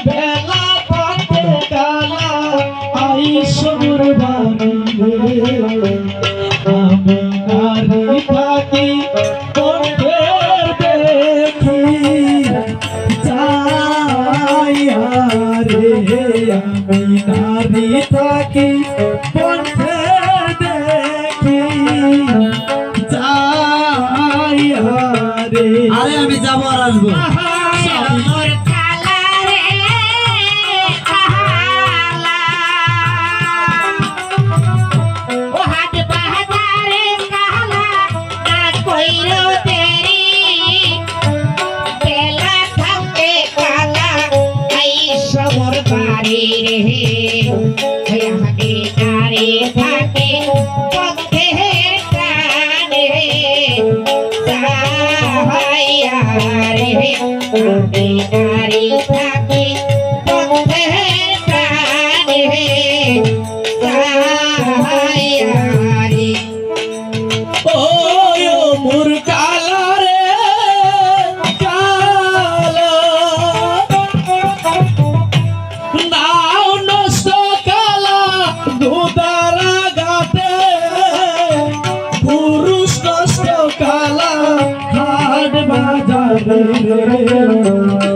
বেলা পথে কালা আইসর বাড়ি আমি নারী থাকি বন্ধের দেখি যাইয়া রে আমি নারী থাকি বন্ধের দেখি যাইয়া রে। আরে আমি যাবো আর আসবো। Hare